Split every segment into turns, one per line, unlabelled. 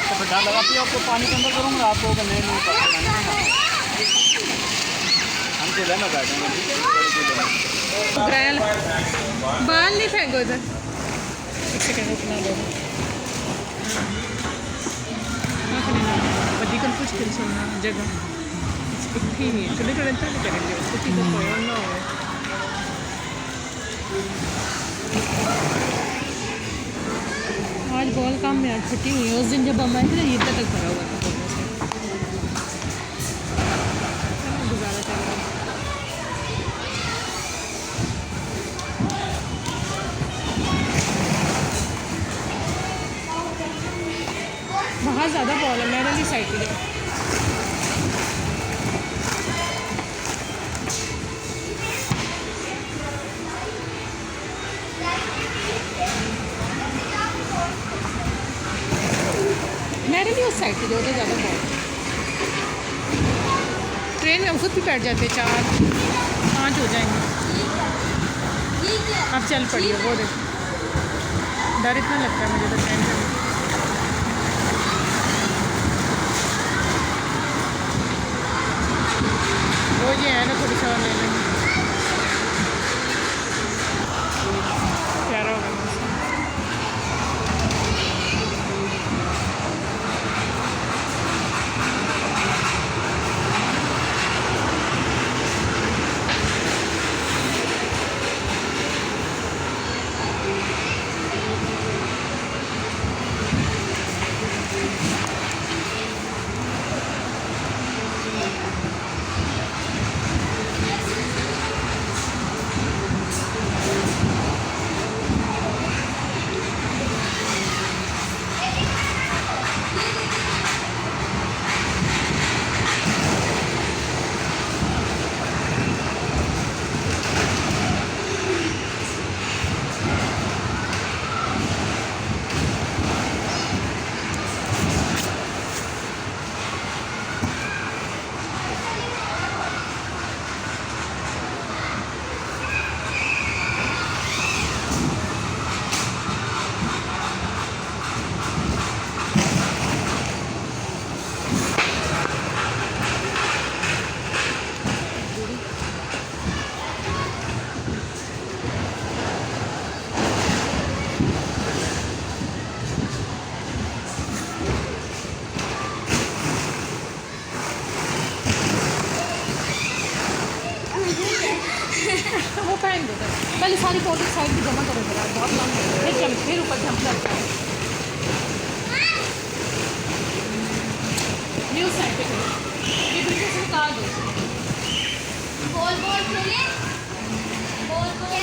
तो फिर डर लगा फिर आपको पानी के अंदर करूँगा आपको नहीं नहीं पता हम चले ना
बाल नहीं फेंको इधर। एक सेकंड रुकना दो। बड़ी कल कुछ खेल सुनना जगह इकट्ठी नहीं चले चले चले करेंगे उसको चीज़ें कोई ना हो। आज बॉल काम में आज छुट्टी हुई है। उस दिन जब हम आए थे ना ईद तक भरा हुआ था बॉलों से। चलो गुजारा चल रहा है। वहाँ ज़्यादा बॉल है मेरे लिए साइड पे। मेरे लिए उस साइड पे जो तो ज़्यादा बॉल। ट्रेन में हम खुद भी बैठ जाते 4-5 हो जाएंगे। अब चल पड़ी है वो देख। डर इतना लगता है मुझे तो ट्रेन में। वो ये है ना थोड़ी सा और ले लेंगे। प्यारा होगा मौसम। वो पहन देता पहले सारी फोटो साइड में जमा करो जरा बहुत लंबा फिर ऊपर जंप करता है। न्यूज़ साइड पे करो ये पीछे से निकाल दो।
बॉल बॉल खेले बॉल बॉल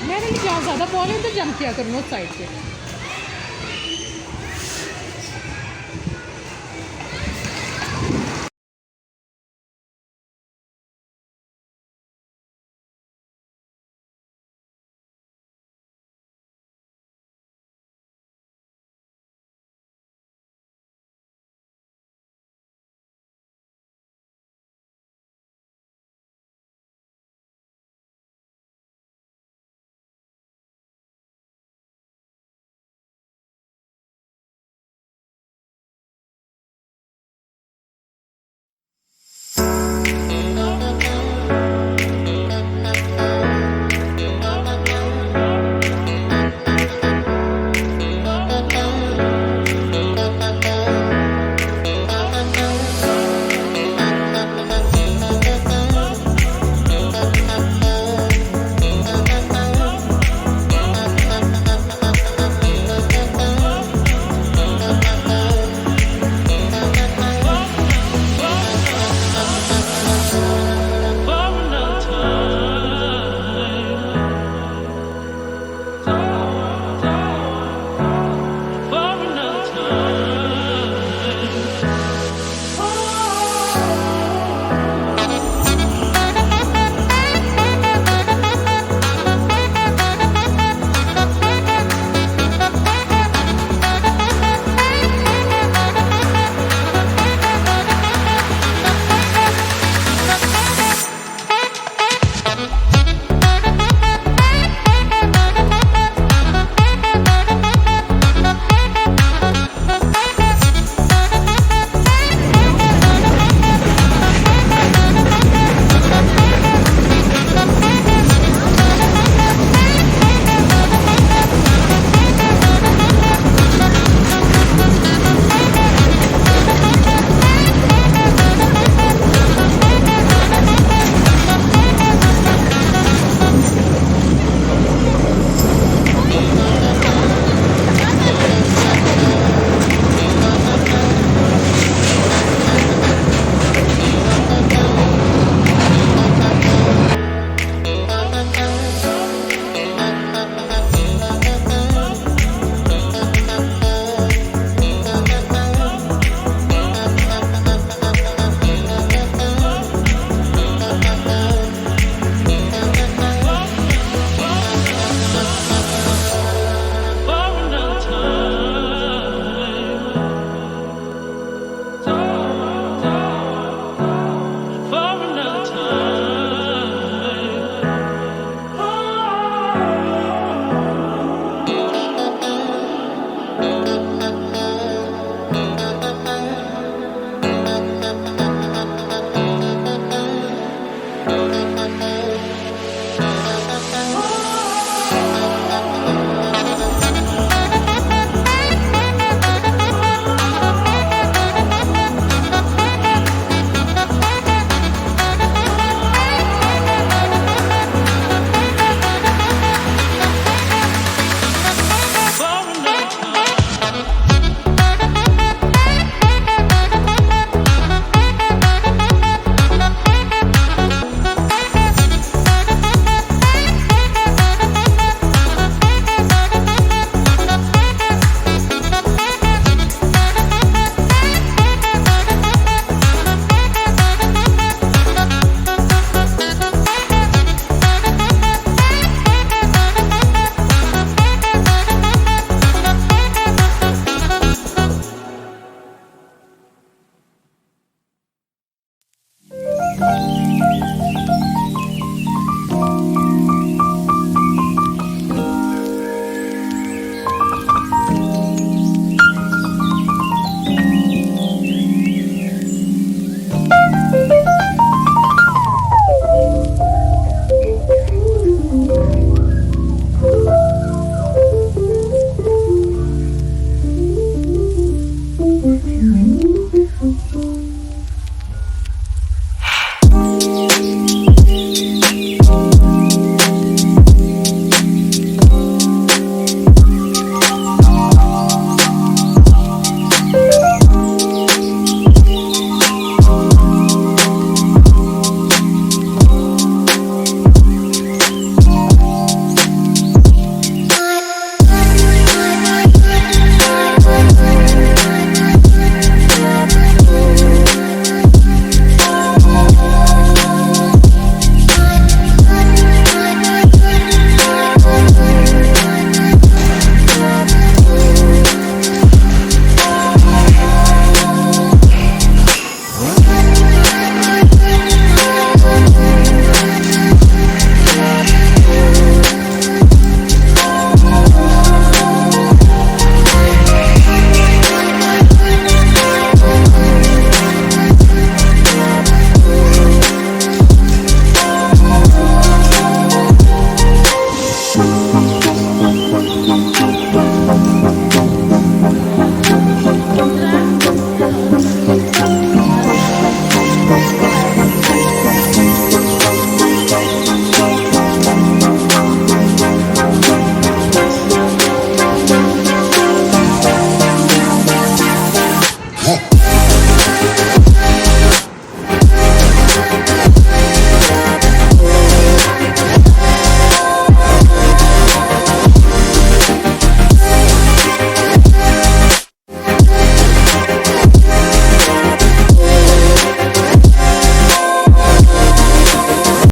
मैंने क्या ज़्यादा बॉल है तो जंप किया करूँ उस साइड पे।